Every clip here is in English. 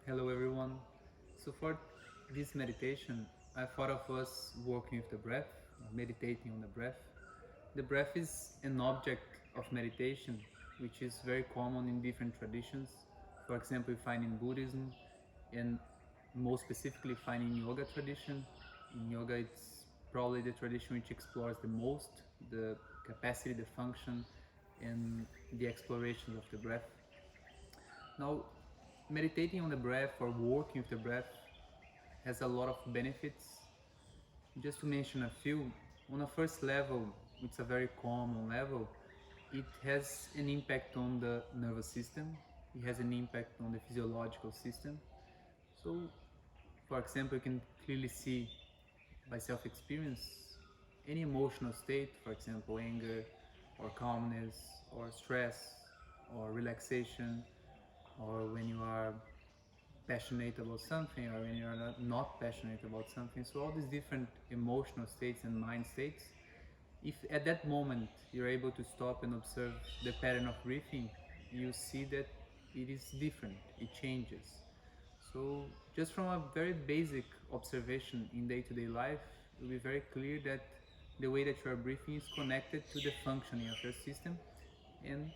Hello everyone. So for this meditation, I thought of us working with the breath, meditating on the breath. The breath is an object of meditation, which is very common in different traditions. For example, you find in Buddhism, and more specifically find in yoga tradition. In yoga, it's probably the tradition which explores the most the capacity, the function, and the exploration of the breath. Now, meditating on the breath or working with the breath has a lot of benefits. Just to mention a few, on a first level, it's a very common level. It has an impact on the nervous system, it has an impact on the physiological system. So, for example, you can clearly see by self experience any emotional state, for example, anger or calmness or stress or relaxation, or when you are passionate about something or when you're not passionate about something. So all these different emotional states and mind states, if at that moment you're able to stop and observe the pattern of breathing, you see that it is different, it changes. So just from a very basic observation in day-to-day life, it will be very clear that the way that you are breathing is connected to the functioning of your system, and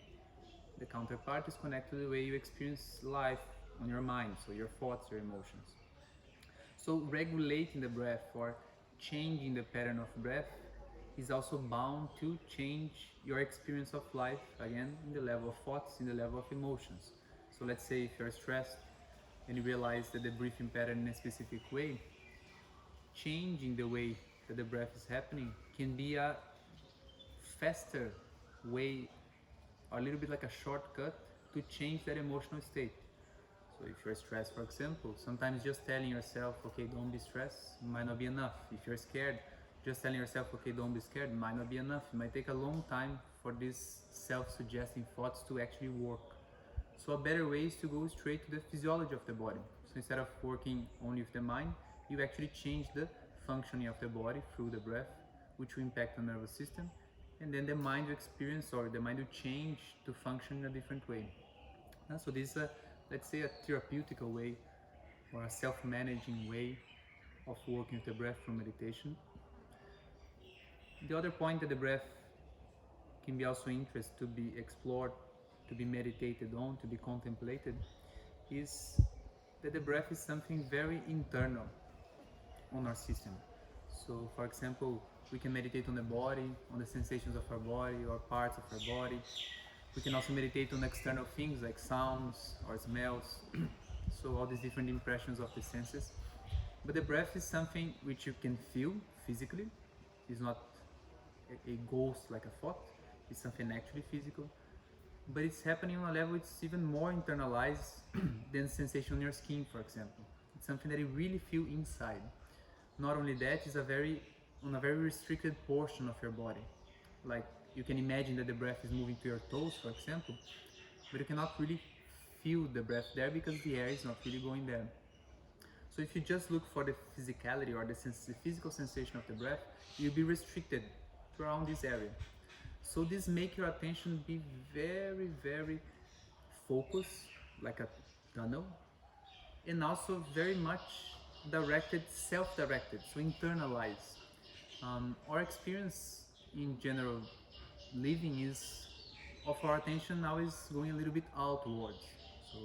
the counterpart is connected to the way you experience life on your mind, so your thoughts, your emotions. So regulating the breath or changing the pattern of breath is also bound to change your experience of life, again, in the level of thoughts, in the level of emotions. So let's say if you're stressed and you realize that the breathing pattern in a specific way, changing the way that the breath is happening can be a faster way, or a little bit like a shortcut to change that emotional state. So if you're stressed, for example, sometimes just telling yourself, okay, don't be stressed, might not be enough. If you're scared, just telling yourself, okay, don't be scared, might not be enough. It might take a long time for these self-suggesting thoughts to actually work. So a better way is to go straight to the physiology of the body. So instead of working only with the mind, you actually change the functioning of the body through the breath, which will impact the nervous system, and then the mind will experience, or the mind will change to function in a different way. So this is a, let's say, a therapeutical way or a self-managing way of working with the breath through meditation. The other point that the breath can be also interest to be explored, to be meditated on, to be contemplated, is that the breath is something very internal on our system. So, for example, we can meditate on the body, on the sensations of our body or parts of our body. We can also meditate on external things like sounds or smells. So all these different impressions of the senses. But the breath is something which you can feel physically. It's not a ghost like a thought. It's something actually physical. But it's happening on a level it's even more internalized than sensation on your skin, for example. It's something that you really feel inside. Not only that, it's a very on a very restricted portion of your body. Like you can imagine that the breath is moving to your toes, for example, but you cannot really feel the breath there because the air is not really going there. So if you just look for the physicality or the physical sensation of the breath, you'll be restricted to around this area. So this make your attention be very, very focused, like a tunnel, and also very much directed, self-directed, so internalized. Our experience in general living is of our attention now is going a little bit outwards. So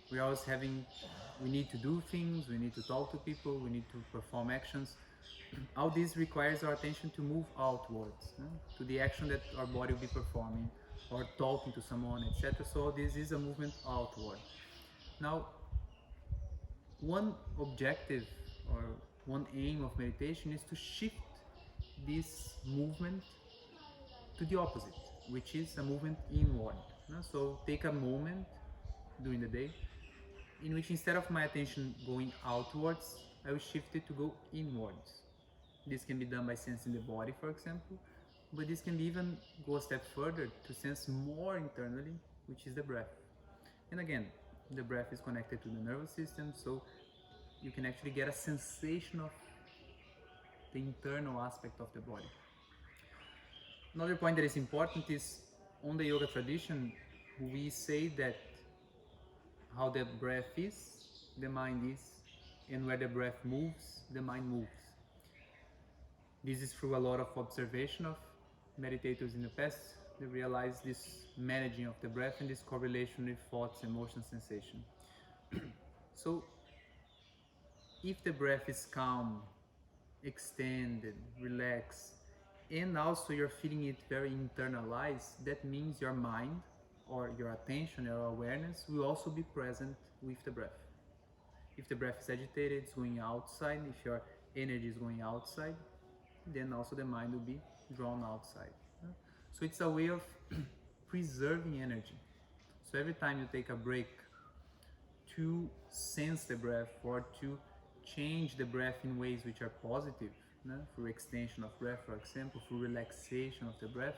we're always having, we need to do things, we need to talk to people, we need to perform actions. All this requires our attention to move outwards, to the action that our body will be performing or talking to someone, etc. So this is a movement outward. Now, one objective or one aim of meditation is to shift this movement to the opposite, which is a movement inward. So take a moment during the day in which instead of my attention going outwards, I will shift it to go inwards. This can be done by sensing the body, for example, but this can even go a step further to sense more internally, which is the breath. And again, the breath is connected to the nervous system, so you can actually get a sensation of the internal aspect of the body. Another point that is important is on the yoga tradition, we say that how the breath is the mind is, and where the breath moves, the mind moves. This is through a lot of observation of meditators in the past. They realize this managing of the breath and this correlation with thoughts, emotions, sensation. So if the breath is calm, extended, relaxed, and also you're feeling it very internalized, that means your mind or your attention or awareness will also be present with the breath. If the breath is agitated, it's going outside. If your energy is going outside, then also the mind will be drawn outside. So it's a way of preserving energy. So every time you take a break to sense the breath or to change the breath in ways which are positive, through extension of breath, for example, through relaxation of the breath,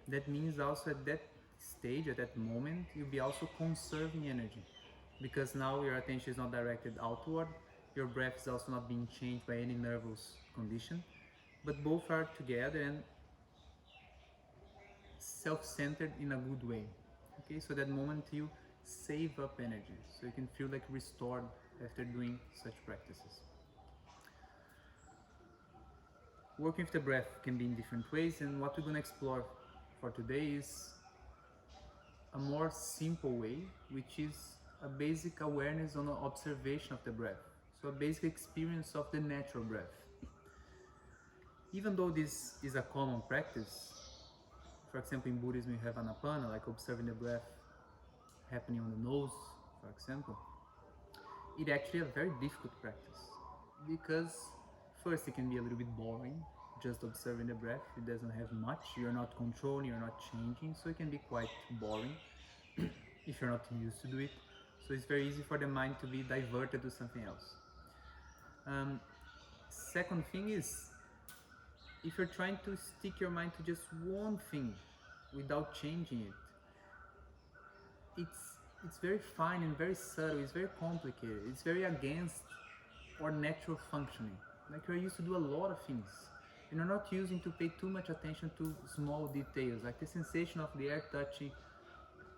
that means also at that stage, at that moment, you'll be also conserving energy, because now your attention is not directed outward, your breath is also not being changed by any nervous condition, but both are together and self-centered in a good way. Okay, so that moment you save up energy, so you can feel like restored after doing such practices. Working with the breath can be in different ways, and what we're going to explore for today is a more simple way, which is a basic awareness on the observation of the breath. So a basic experience of the natural breath. Even though this is a common practice, for example, in Buddhism you have anapana, like observing the breath happening on the nose, for example, it actually a very difficult practice, because first it can be a little bit boring, just observing the breath. It doesn't have much, you're not controlling, you're not changing, so it can be quite boring if you're not used to do it. So it's very easy for the mind to be diverted to something else. Second thing is, if you're trying to stick your mind to just one thing without changing it, it's very fine and very subtle, it's very complicated, it's very against our natural functioning. Like you're used to do a lot of things, and you're not using to pay too much attention to small details, like the sensation of the air touching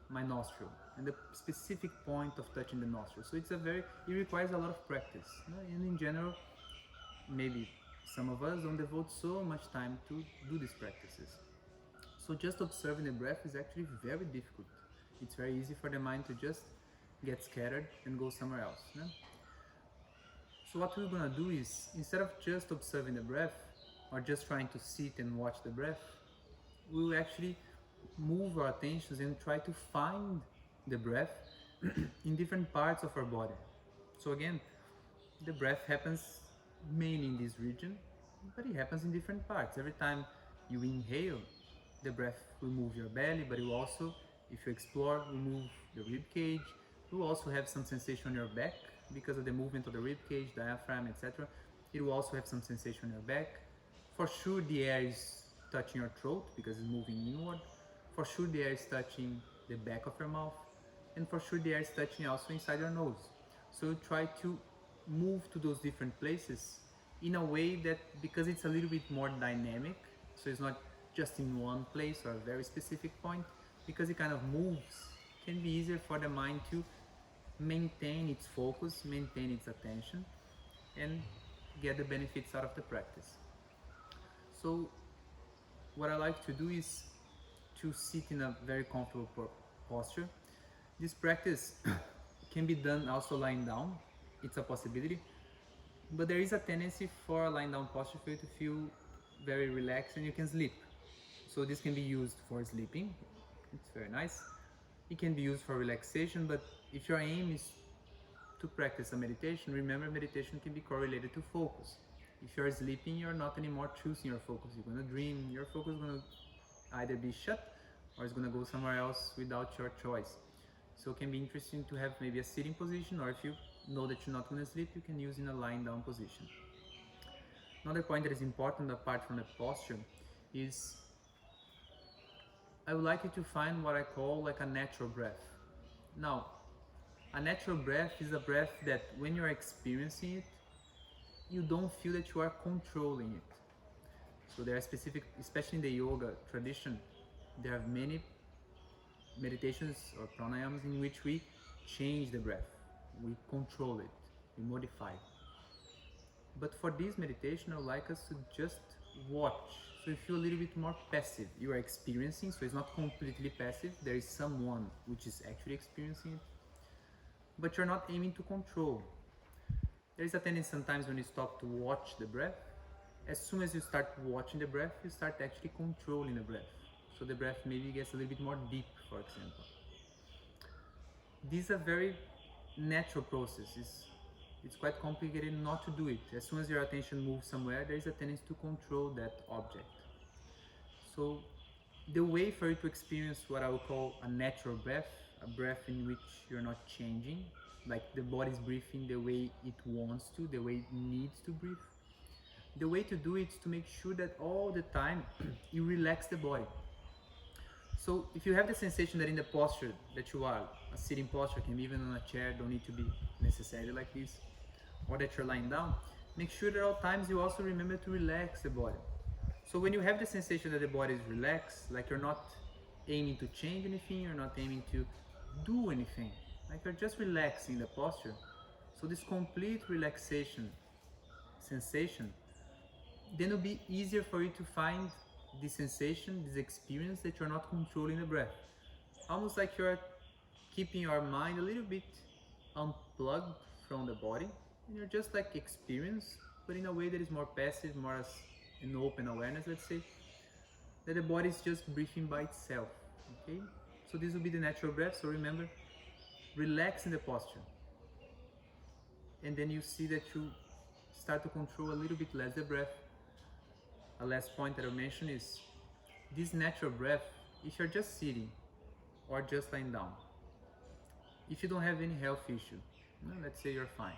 my nostril and the specific point of touching the nostril. So it requires a lot of practice, and in general, maybe some of us don't devote so much time to do these practices. So just observing the breath is actually very difficult. It's very easy for the mind to just get scattered and go somewhere else. So what we're gonna do is, instead of just observing the breath or just trying to sit and watch the breath, we'll actually move our attentions and try to find the breath in different parts of our body. So again, the breath happens mainly in this region, but it happens in different parts. Every time you inhale, the breath will move your belly, but it will also, if you explore, will move the rib cage. You will also have some sensation on your back because of the movement of the rib cage, diaphragm, etc. It will also have some sensation on your back. For sure the air is touching your throat because it's moving inward. For sure the air is touching the back of your mouth. And for sure the air is touching also inside your nose. So try to move to those different places in a way that, because it's a little bit more dynamic, so it's not just in one place or a very specific point, because it kind of moves, can be easier for the mind to maintain its focus, maintain its attention, and get the benefits out of the practice. So what I like to do is to sit in a very comfortable posture. This practice can be done also lying down, it's a possibility, but there is a tendency for a lying down posture for you to feel very relaxed and you can sleep. So this can be used for sleeping, it's very nice. It can be used for relaxation, but if your aim is to practice a meditation, remember meditation can be correlated to focus. If you're sleeping, you're not anymore choosing your focus. You're gonna dream, your focus is gonna either be shut or it's gonna go somewhere else without your choice. So it can be interesting to have maybe a sitting position, or if you know that you're not gonna sleep, you can use in a lying down position. Another point that is important apart from the posture is, I would like you to find what I call like a natural breath. Now, a natural breath is a breath that when you're experiencing it, you don't feel that you are controlling it. So there are specific, especially in the yoga tradition, there are many meditations or prāṇāyāmas in which we change the breath. we control it, we modify it. But for this meditation, I would like us to just watch. So you feel a little bit more passive. You are experiencing, so it's not completely passive. There is someone which is actually experiencing it, but you're not aiming to control. There is a tendency sometimes when you stop to watch the breath, as soon as you start watching the breath, you start actually controlling the breath. So the breath maybe gets a little bit more deep, for example. This is a very natural process. It's quite complicated not to do it. As soon as your attention moves somewhere, there is a tendency to control that object. So the way for you to experience what I would call a natural breath, a breath in which you're not changing, like the body's breathing the way it wants to, the way it needs to breathe. The way to do it is to make sure that all the time you relax the body. So if you have the sensation that in the posture that you are, a sitting posture, can be even on a chair, don't need to be necessarily like this, or that you're lying down, make sure that at all times you also remember to relax the body. So when you have the sensation that the body is relaxed, like you're not aiming to change anything, you're not aiming to do anything, like you're just relaxing the posture. So this complete relaxation sensation, then it'll be easier for you to find this sensation, this experience that you're not controlling the breath. Almost like you're keeping your mind a little bit unplugged from the body, and you're just like experience, but in a way that is more passive, more as an open awareness, let's say, that the body is just breathing by itself. Okay? So this will be the natural breath. So remember, relax in the posture. And then you see that you start to control a little bit less the breath. A last point that I'll mention is this natural breath, if you're just sitting or just lying down, if you don't have any health issue, let's say you're fine,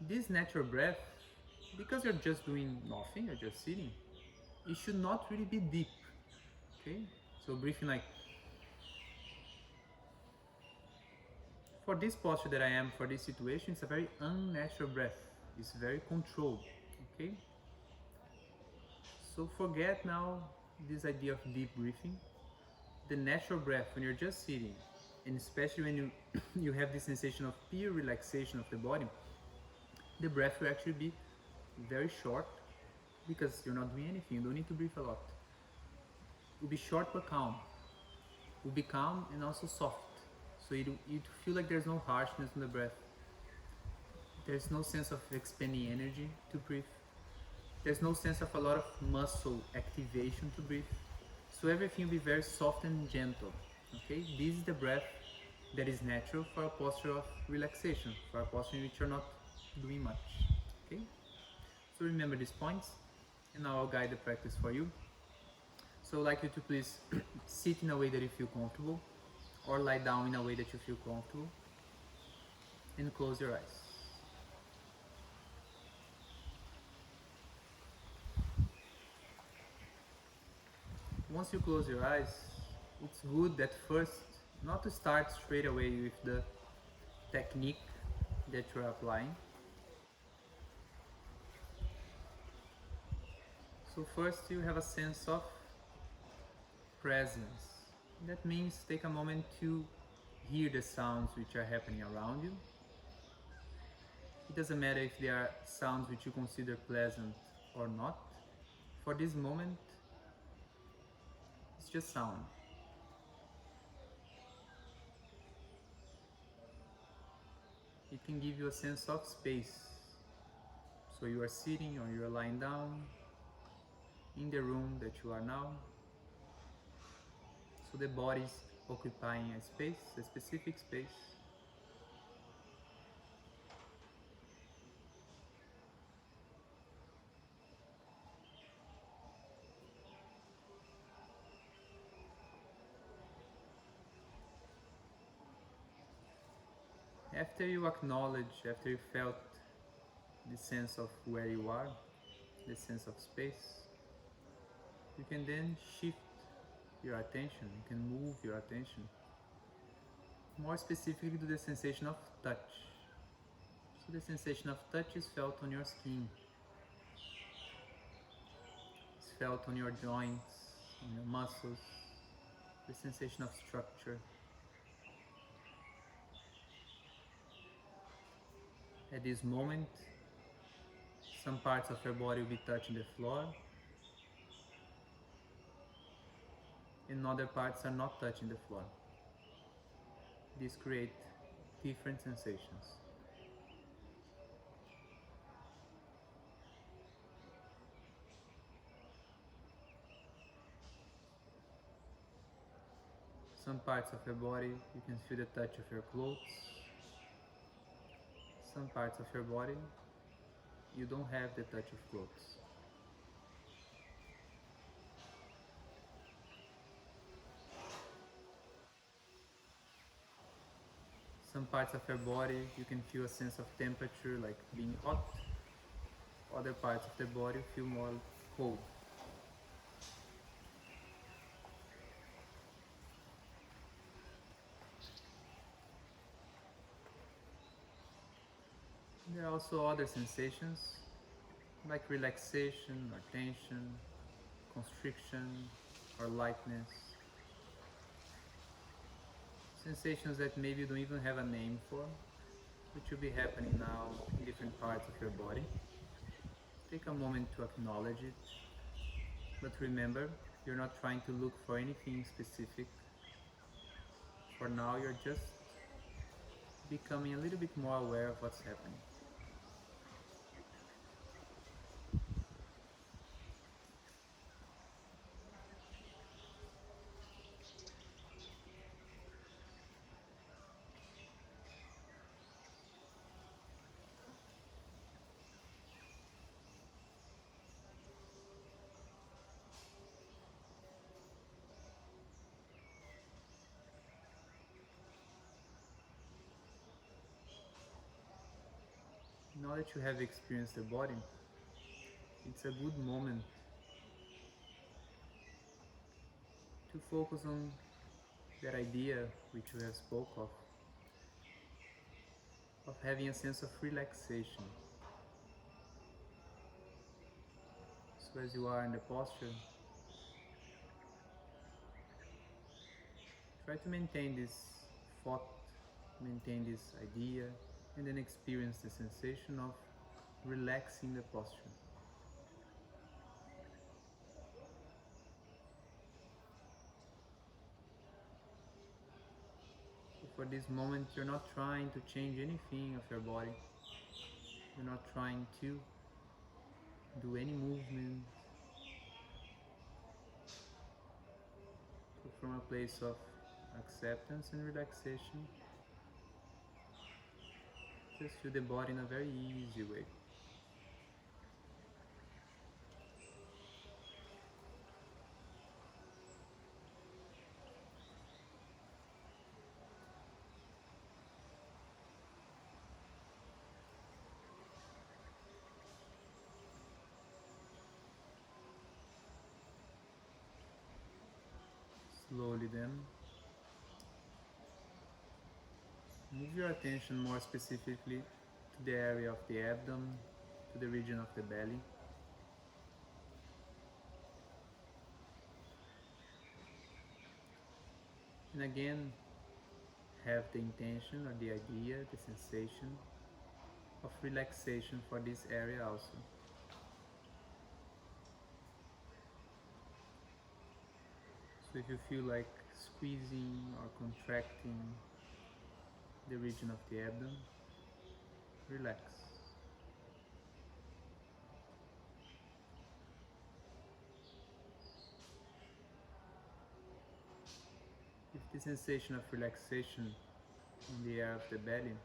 this natural breath, because you're just doing nothing, you're just sitting, it should not really be deep. Okay? So breathing like, for this posture that I am, for this situation, it's a very unnatural breath. It's very controlled. Okay? So forget now this idea of deep breathing. The natural breath, when you're just sitting, and especially when you have this sensation of pure relaxation of the body, the breath will actually be very short, because you're not doing anything. You don't need to breathe a lot. It will be short but calm. It will be calm and also soft. So you feel like there's no harshness in the breath. There's no sense of expending energy to breathe. There's no sense of a lot of muscle activation to breathe. So everything will be very soft and gentle. Okay? This is the breath that is natural for a posture of relaxation, for a posture in which you're not doing much. Okay? So remember these points, and now I'll guide the practice for you. So I'd like you to please sit in a way that you feel comfortable, or lie down in a way that you feel comfortable, and close your eyes. Once you close your eyes, it's good at first not to start straight away with the technique that you're applying. So first you have a sense of presence. That means take a moment to hear the sounds which are happening around you. It doesn't matter if they are sounds which you consider pleasant or not. For this moment, it's just sound. It can give you a sense of space. So you are sitting or you are lying down in the room that you are now. So the body is occupying a space, a specific space. After you acknowledge, after you felt the sense of where you are, the sense of space, you can then shift your attention, you can move your attention more specifically to the sensation of touch. So the sensation of touch is felt on your skin, it's felt on your joints, on your muscles, the sensation of structure. At this moment, some parts of your body will be touching the floor, and other parts are not touching the floor. These create different sensations. Some parts of your body, you can feel the touch of your clothes. Some parts of your body, you don't have the touch of clothes. Some parts of your body, you can feel a sense of temperature, like being hot. Other parts of the body feel more cold. There are also other sensations, like relaxation or tension, constriction or lightness. Sensations that maybe you don't even have a name for, which will be happening now in different parts of your body. Take a moment to acknowledge it, but remember, you're not trying to look for anything specific. For now, you're just becoming a little bit more aware of what's happening. Now that you have experienced the body, it's a good moment to focus on that idea which we have spoke of having a sense of relaxation. So as you are in the posture, try to maintain this thought, maintain this idea, and then experience the sensation of relaxing the posture. So for this moment, you're not trying to change anything of your body. You're not trying to do any movement. So from a place of acceptance and relaxation, just feel the body in a very easy way. Slowly then, move your attention more specifically to the area of the abdomen, to the region of the belly. And again, have the intention or the idea, the sensation of relaxation for this area also. So if you feel like squeezing or contracting the region of the abdomen, relax. If the sensation of relaxation in the area of the belly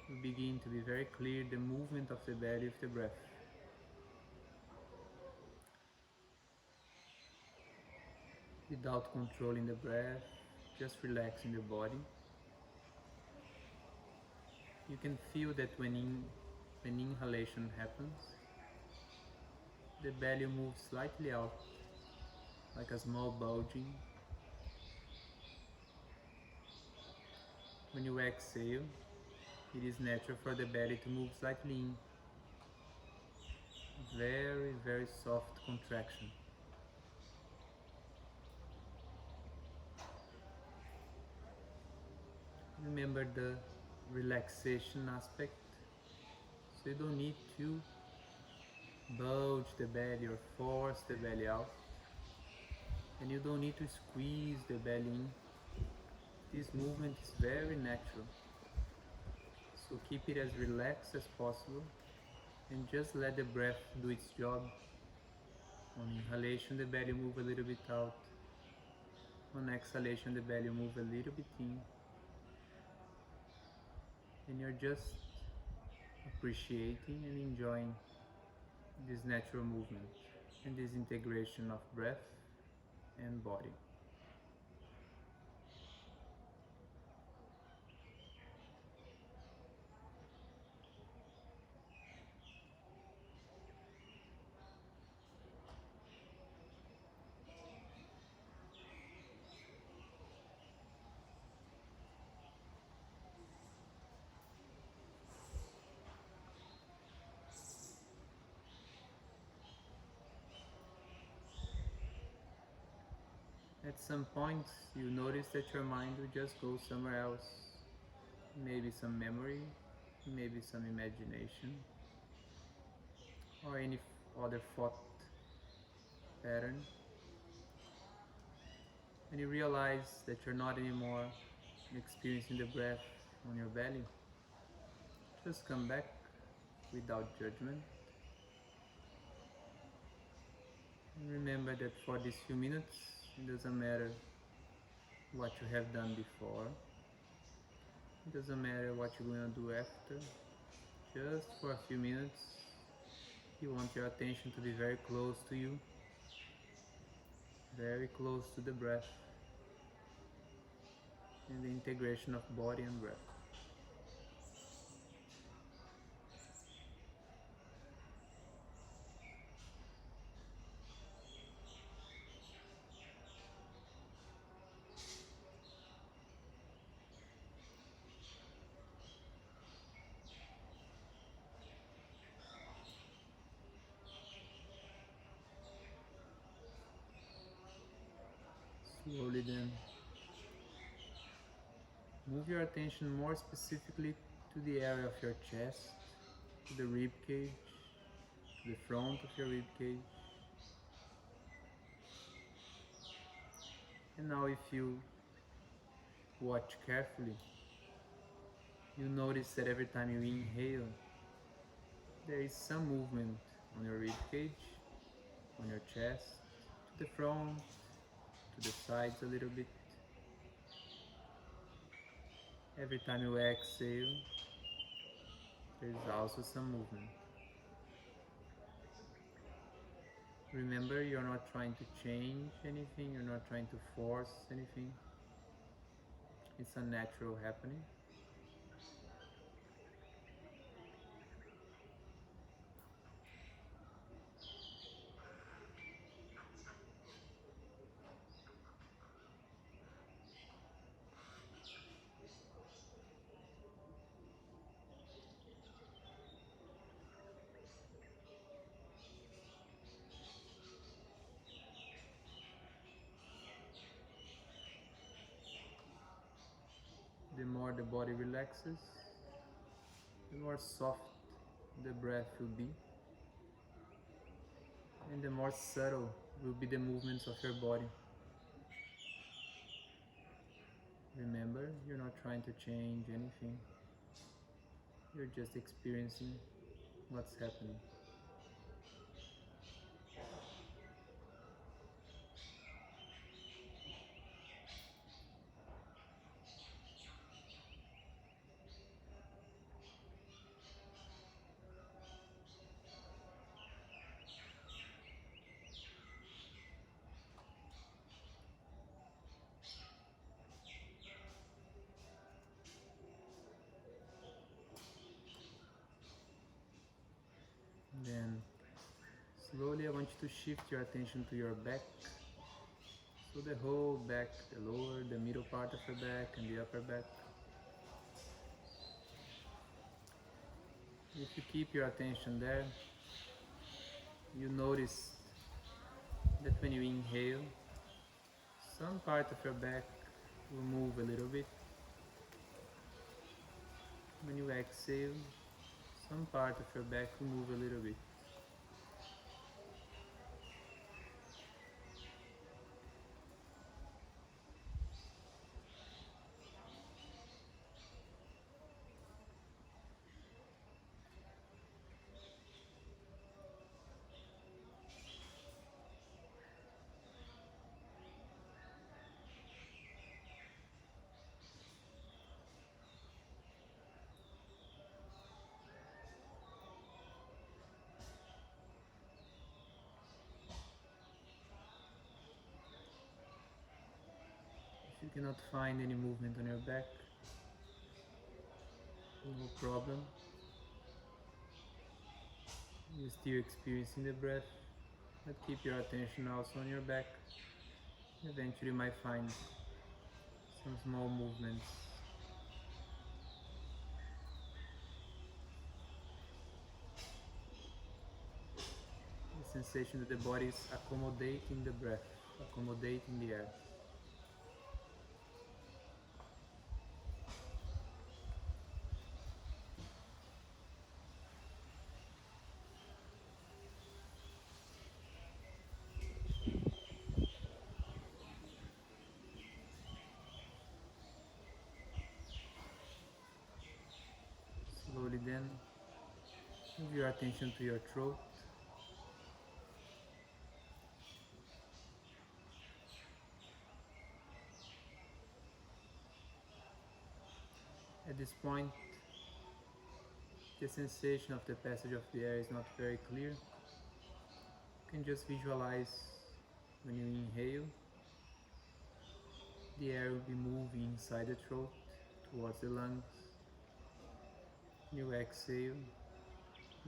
will begin to be very clear, the movement of the belly with the breath. Without controlling the breath, just relaxing the body. You can feel that when inhalation happens, the belly moves slightly out, like a small bulging. When you exhale, it is natural for the belly to move slightly in. Very, very soft contraction. Remember the relaxation aspect. So you don't need to bulge the belly or force the belly out. And you don't need to squeeze the belly in. This movement is very natural. So keep it as relaxed as possible and just let the breath do its job. On inhalation, the belly move a little bit out. On exhalation, the belly move a little bit in. And you're just appreciating and enjoying this natural movement and this integration of breath and body. At some points, you notice that your mind will just go somewhere else. Maybe some memory, maybe some imagination, or any other thought pattern. And you realize that you're not anymore experiencing the breath on your belly. Just come back without judgment. And remember that for these few minutes, it doesn't matter what you have done before. It doesn't matter what you're going to do after. Just for a few minutes, you want your attention to be very close to you, very close to the breath and the integration of body and breath. Slowly then, move your attention more specifically to the area of your chest, to the rib cage, to the front of your rib cage. And now if you watch carefully, you notice that every time you inhale, there is some movement on your rib cage, on your chest, to the front, to the sides a little bit. Every time you exhale, there is also some movement. Remember, you're not trying to change anything, you're not trying to force anything. It's a natural happening. The more the body relaxes, the more soft the breath will be, and the more subtle will be the movements of your body. Remember, you're not trying to change anything, you're just experiencing what's happening. Then, slowly I want you to shift your attention to your back. So the whole back, the lower, the middle part of your back and the upper back. If you keep your attention there, you notice that when you inhale, some part of your back will move a little bit. When you exhale, some part of your back will move a little bit. If you cannot find any movement on your back, no problem. You're still experiencing the breath, but keep your attention also on your back. Eventually you might find some small movements. The sensation that the body is accommodating the breath, accommodating the air. Slowly then, move your attention to your throat. At this point, the sensation of the passage of the air is not very clear. You can just visualize when you inhale, the air will be moving inside the throat towards the lungs. When you exhale,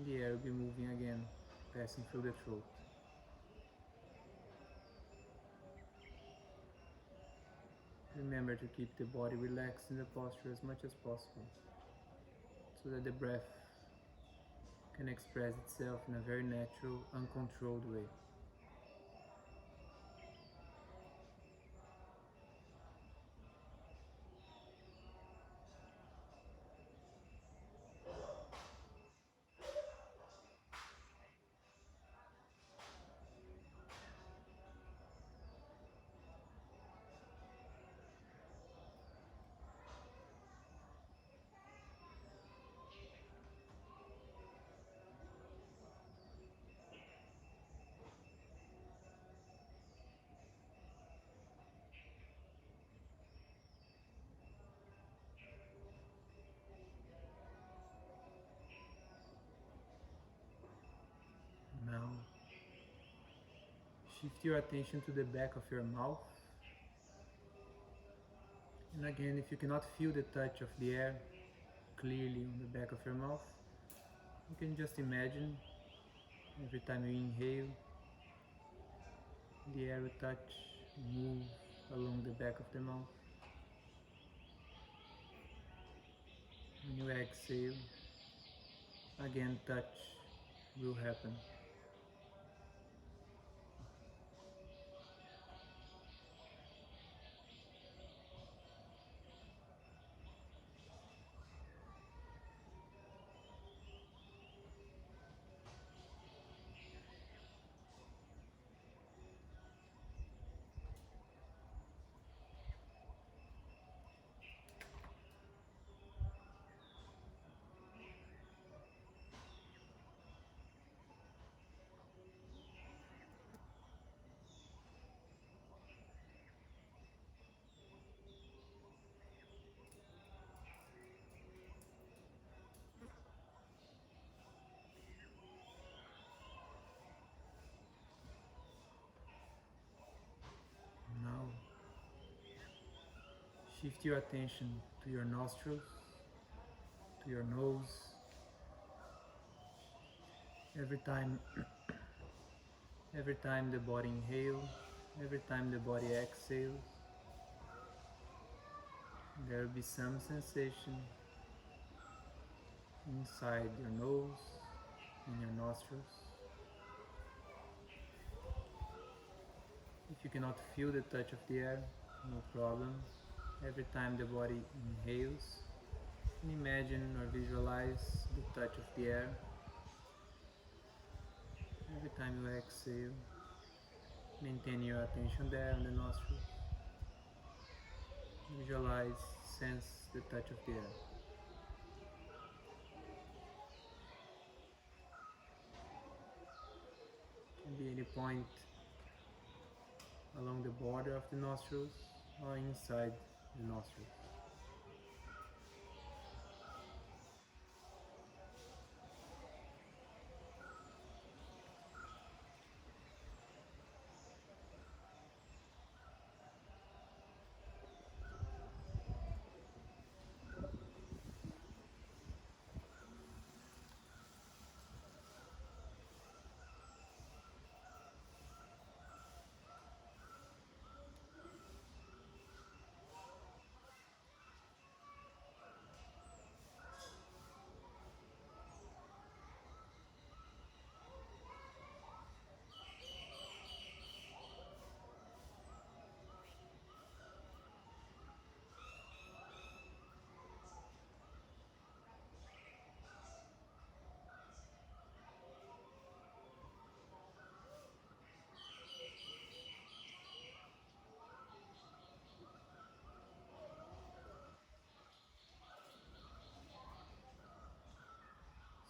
the air will be moving again, passing through the throat. Remember to keep the body relaxed in the posture as much as possible, so that the breath can express itself in a very natural, uncontrolled way. Now, shift your attention to the back of your mouth. And again, if you cannot feel the touch of the air clearly on the back of your mouth, you can just imagine every time you inhale, the air will touch, move along the back of the mouth. When you exhale, again touch will happen. Now, shift your attention to your nostrils, to your nose. Every time the body inhales, every time the body exhales, there will be some sensation inside your nose, in your nostrils. If you cannot feel the touch of the air, no problem. Every time the body inhales, And imagine or visualize the touch of the air every time you exhale. Maintain your attention there on the nostrils. Visualize, sense the touch of the air. Can be any point along the border of the nostrils or inside the nostrils.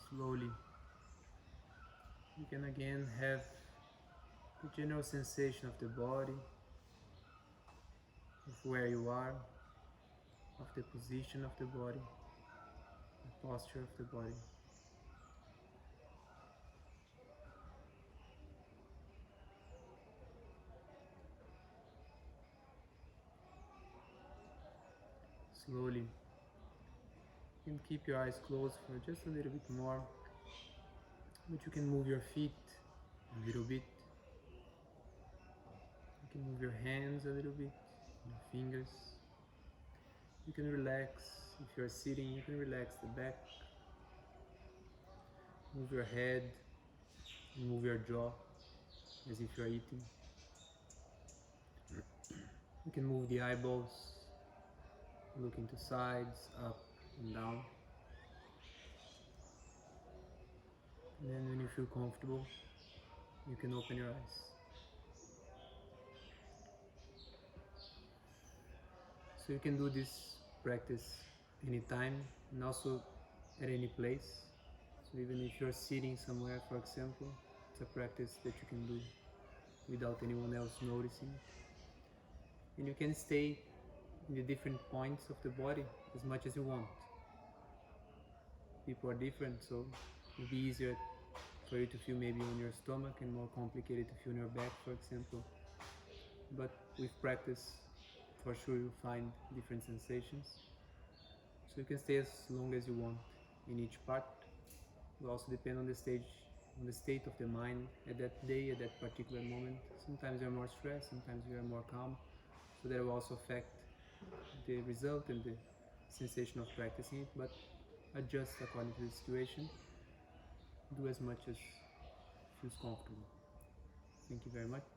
Slowly, you can again have the general sensation of the body, of where you are, of the position of the body, the posture of the body. Slowly, you can keep your eyes closed for just a little bit more, but you can move your feet a little bit. You can move your hands a little bit, your fingers. You can relax. If you're sitting, you can relax the back. Move your head, move your jaw as if you're eating. You can move the eyeballs, looking to sides, up and down. And then when you feel comfortable, you can open your eyes. So you can do this practice anytime and also at any place. So even if you're sitting somewhere, for example, it's a practice that you can do without anyone else noticing. And you can stay in the different points of the body as much as you want. People are different, so it'll be easier for you to feel maybe on your stomach and more complicated to feel on your back, for example. But with practice, for sure you'll find different sensations. So you can stay as long as you want in each part. It will also depend on the state of the mind at that day, at that particular moment. Sometimes you're more stressed, sometimes you are more calm. So that will also affect the result and the sensation of practicing it, but adjust according to the situation. Do as much as feels comfortable. Thank you very much.